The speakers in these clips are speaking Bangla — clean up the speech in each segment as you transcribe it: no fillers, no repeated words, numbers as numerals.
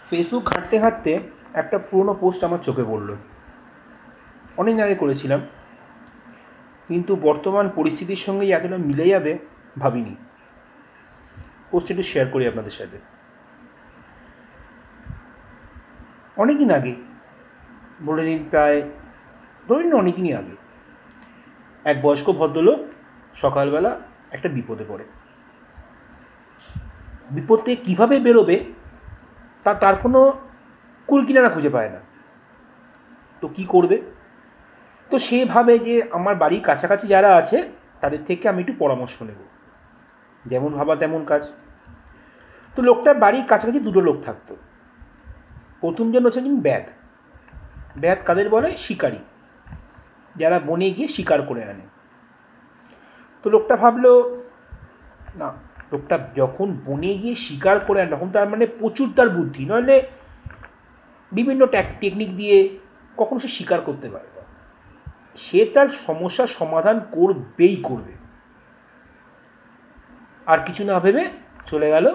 ফেসবুক ঘাঁটতে ঘাঁটতে একটা পুরনো পোস্ট আমার চোখে পড়ল। অনেক আগে করেছিলাম, কিন্তু বর্তমান পরিস্থিতির সঙ্গে এতটা মিলে যাবে ভাবিনি। পোস্ট একটু শেয়ার করি আপনাদের সাথে। অনেকদিন আগে, বলে নিন প্রায় ধরুন অনেকদিনই আগে, এক বয়স্ক ভদ্রলোক সকালবেলা একটা বিপদে পড়ে। বিপদ থেকে কীভাবে বেরোবে তার কোনো কুল কিনারা খুঁজে পায় না। তো কী করবে? তো সে ভাবে যে আমার বাড়ির কাছাকাছি যারা আছে তাদের থেকে আমি একটু পরামর্শ নেব। যেমন ভাবা তেমন কাজ। তো লোকটার বাড়ির কাছাকাছি দুটো লোক থাকতো। প্রথমজন হচ্ছে ব্যাধ। ব্যাধ কাদের বলে? শিকারী, যারা বনে গিয়ে শিকার করে আনে। তো লোকটা ভাবলো, না, লোকটা যখন বনে গিয়ে শিকার করে আনে তখন তার মানে প্রচুর তার বুদ্ধি, নইলে বিভিন্ন টেকনিক দিয়ে কখনো সে শিকার করতে পারে না। সে তার সমস্যার সমাধান করবেই করবে। আর কিছু না ভেবে চলে গেল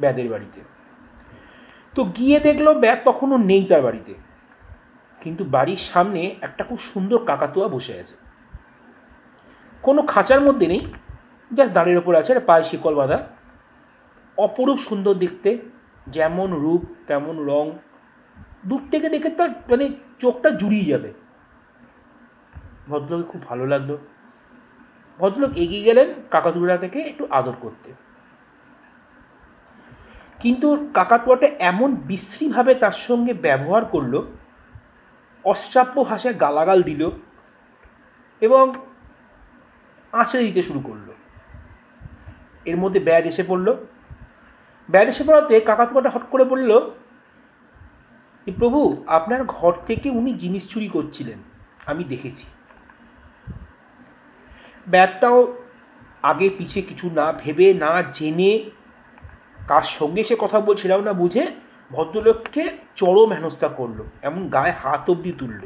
ব্যাধের বাড়িতে। তো গিয়ে দেখলো ব্যাধ তখনও নেই তার বাড়িতে, কিন্তু বাড়ির সামনে একটা খুব সুন্দর কাকাতুয়া বসে আছে। কোনো খাঁচার মধ্যে নেই, জাস্ট দাঁড়ের ওপর আছে, পায়ে শিকল বাঁধা। অপরূপ সুন্দর দেখতে, যেমন রূপ তেমন রং। দূর থেকে দেখে তার মানে চোখটা জুড়িয়ে যাবে। ভদ্রলোক খুব ভালো লাগলো। ভদ্রলোক এগিয়ে গেলেন কাকাতুয়া থেকে একটু আদর করতে। কিন্তু কাকাতুয়াটা এমন বিশ্রীভাবে তার সঙ্গে ব্যবহার করল, অশ্রাব্য ভাষায় গালাগাল দিল এবং আঁচড়ে দিতে শুরু করলো। এর মধ্যে ব্যাধ এসে পড়ল। ব্যাধ এসে পড়াতে কাকাতুয়াটা হট করে বলল, প্রভু, আপনার ঘর থেকে উনি জিনিস চুরি করছিলেন, আমি দেখেছি। ব্যাধটাও আগে পিছিয়ে কিছু না ভেবে না জেনে, কার সঙ্গে সে কথা বলছিলাম না বুঝে, ভদ্রলোককে চরম হেনস্থা করলো, এমন গায়ে হাত অবধি তুলল।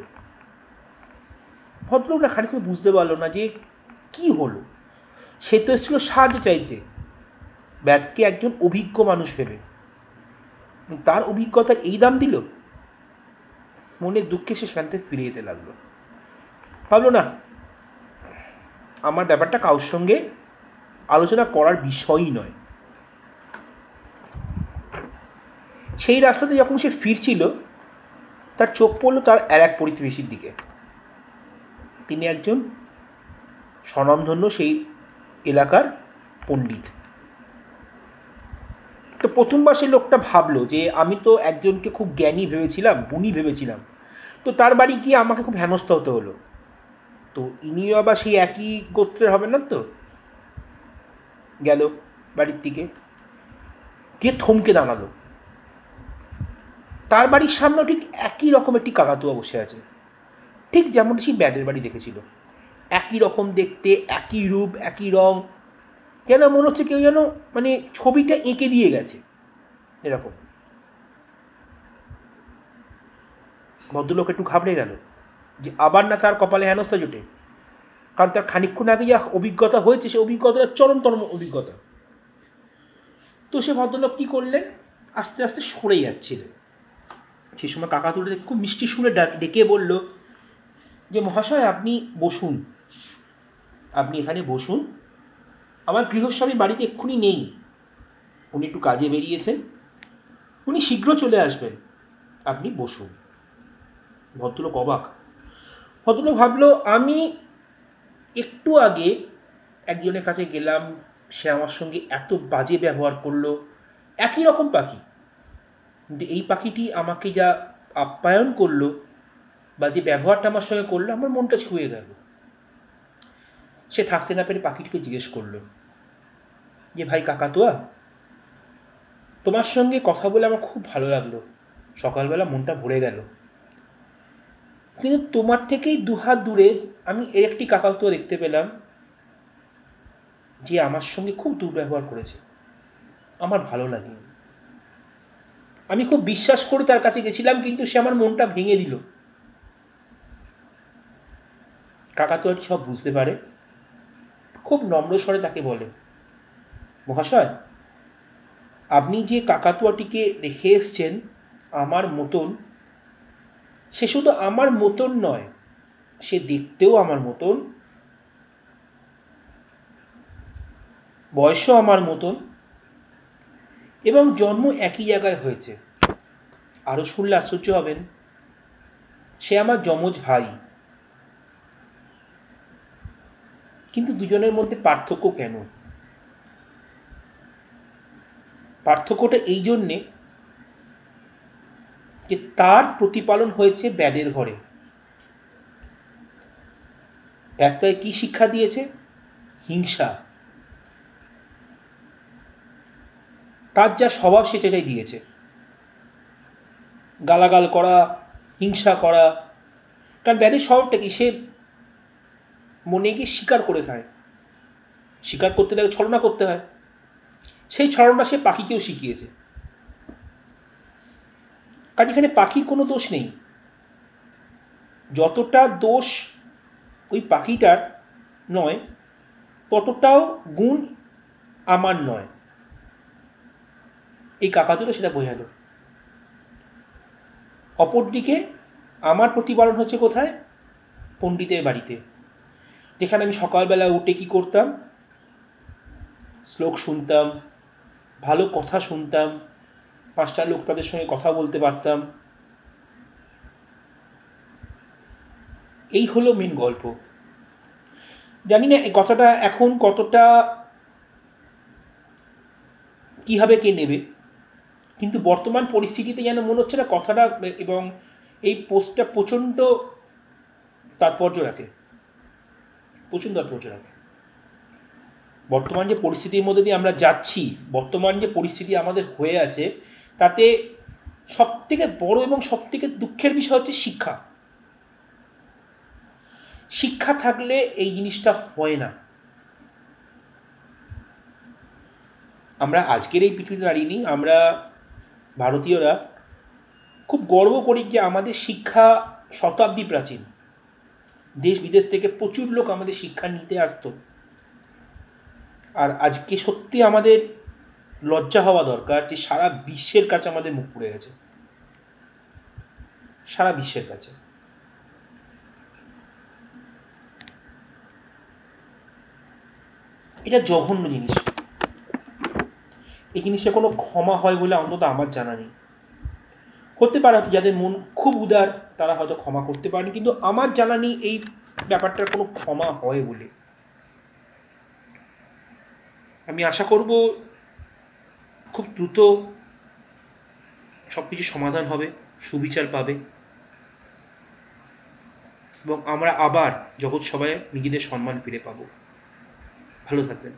ভদ্রলোকটা খানিক বুঝতে পারলো না যে কি হলো। সে তো এসেছিল সাহায্য চাইতে, ব্যাধকে একজন অভিজ্ঞ মানুষ ভেবে, তার অভিজ্ঞতার এই দাম দিল। মনের দুঃখে সে সেখান থেকে ফিরে যেতে লাগলো। ভাবলো, না, আমার ব্যাপারটা কারোর সঙ্গে আলোচনা করার বিষয়ই নয়। সেই রাস্তাতে যখন সে ফিরছিল, তার চোখ পড়ল তার এক প্রতিবেশীর দিকে। তিনি একজন স্বনামধন্য সেই এলাকার পণ্ডিত। তো প্রথমবার সেই লোকটা ভাবলো যে আমি তো একজনকে খুব জ্ঞানী ভেবেছিলাম, গুণী ভেবেছিলাম, তো তার বাড়ি গিয়ে আমাকে খুব হেনস্থা হতে হলো। তো ইনিও আবার সেই একই গোত্রের হবেন না। তো গেল বাড়ির দিকে, গিয়ে থমকে দাঁড়ালো। তার বাড়ির সামনে ঠিক একই রকম একটি কাকাতুয়া বসে আছে, ঠিক যেমন সেই ব্যাধের বাড়ি দেখেছিল। একই রকম দেখতে, একই রূপ, একই রং। যেন মনে হচ্ছে কেউ যেন মানে ছবিটা এঁকে দিয়ে গেছে এরকম। ভদ্রলোক একটু ঘাবড়ে গেল যে আবার না তার কপালে হেনস্থা জোটে, কারণ তার খানিকক্ষণ আগে যা অভিজ্ঞতা হয়েছে সে অভিজ্ঞতাটা চরমতম অভিজ্ঞতা। তো সে ভদ্রলোক কী করলেন, আস্তে আস্তে সরে যাচ্ছিলেন। সেই সময় কাকাতুয়াটা খুব মিষ্টি সুরে ডেকে বলল যে মহাশয়, আপনি বসুন, আপনি এখানে বসুন। আমার গৃহস্বামী বাড়িতে এক্ষুনি নেই, উনি একটু কাজে বেরিয়েছেন, উনি শীঘ্র চলে আসবেন, আপনি বসুন। ভদ্রলোক অবাক। ভদ্রলোক ভাবলো, আমি একটু আগে একজনের কাছে গেলাম, সে আমার সঙ্গে এত বাজে ব্যবহার করলো, একই রকম পাখি, কিন্তু এই পাখিটি আমাকে যা আপ্যায়ন করলো বা যে ব্যবহারটা আমার সঙ্গে করলো, আমার মনটা ছুঁয়ে গেল। সে থাকতে না পেরে পাখিটিকে জিজ্ঞেস করলো যে ভাই কাকাতুয়া, তোমার সঙ্গে কথা বলে আমার খুব ভালো লাগলো, সকালবেলা মনটা ভরে গেল, কিন্তু তোমার থেকেই দুহাত দূরে আমি এর একটি কাকাতুয়া দেখতে পেলাম যে আমার সঙ্গে খুব দুর্ব্যবহার করেছে, আমার ভালো লাগেনি। আমি খুব বিশ্বাস করে তার কাছে গেছিলাম, কিন্তু সে আমার মনটা ভেঙে দিল। কাকাতুয়াটি সব বুঝতে পারে, খুব নম্র স্বরে তাকে বলে, মহাশয়, আপনি যে কাকাতুয়াটিকে দেখে এসছেন আমার মতন, সে শুধু আমার মতন নয়, সে দেখতেও আমার মতন, বয়সও আমার মতন, এবং জন্ম একই জায়গায় হয়েছে। আরও শুনলে আশ্চর্য হবেন, সে আমার যমজ ভাই। কিন্তু দুজনের মধ্যে পার্থক্য কেন? পার্থক্যটা এই জন্যে যে তার প্রতিপালন হয়েছে ব্যাদের ঘরে। একটাই কি শিক্ষা দিয়েছে? হিংসা। তার যা স্বভাব সেটাই দিয়েছে, গালাগাল করা, হিংসা করা। কারণ ব্যাদের স্বভাবটা কি? সে মনে গিয়ে স্বীকার করে খায়। স্বীকার করতে গেলে ছলনা করতে হয়, সেই ছলনা সে পাখিকেও শিখিয়েছে। কারণ এখানে পাখির কোনো দোষ নেই। যতটা দোষ ওই পাখিটার নয়, ততটাও গুণ আমার নয়। এই কাকাতুলো সেটা বোঝালো। অপরদিকে আমার প্রতিপালন হচ্ছে কোথায়? পণ্ডিতের বাড়িতে, যেখানে আমি সকালবেলা উঠে কি করতাম? শ্লোক শুনতাম, ভালো কথা শুনতাম, 5টা লোক তাদের সঙ্গে কথা বলতে পারতাম। এই হলো মেন গল্প। জানি না এই কথাটা এখন কতটা কীভাবে কে নেবে, কিন্তু বর্তমান পরিস্থিতিতে যেন মনে হচ্ছে না কথাটা এবং এই পোস্টটা প্রচণ্ড তাৎপর্য রাখে, প্রচণ্ড তাৎপর্য রাখে। বর্তমান যে পরিস্থিতির মধ্যে দিয়ে আমরা যাচ্ছি, বর্তমান যে পরিস্থিতি আমাদের হয়ে আছে, তাতে সবথেকে বড় এবং সবথেকে দুঃখের বিষয় হচ্ছে শিক্ষা। শিক্ষা থাকলে এই জিনিসটা হয় না। আমরা আজকের এই পৃথিবীতে দাঁড়িয়ে নিই, আমরা ভারতীয়রা খুব গর্ব করি যে আমাদের শিক্ষা শতাব্দী প্রাচীন। দেশ বিদেশ থেকে প্রচুর লোক আমাদের শিক্ষা নিতে আসতো। আর আজকে সত্যি আমাদের লজ্জা হওয়া দরকার যে সারা বিশ্বের কাছে আমাদের মুখ পুড়ে গেছে, সারা বিশ্বের কাছে। এটা জঘন্য জিনিস। এই জিনিসটা কোনো ক্ষমা হয় বলে অন্তত আমার জানা নেই। করতে পারে যাদের মন খুব উদার, তারা হয়তো ক্ষমা করতে পারেন, কিন্তু আমার জানা নেই এই ব্যাপারটার কোনো ক্ষমা হয় বলে। আমি আশা করব খুব দ্রুত সব কিছু সমাধান হবে, সুবিচার পাবে, এবং আমরা আবার জগৎ সবাই নিজেদের সম্মান ফিরে পাবো। ভালো থাকবেন।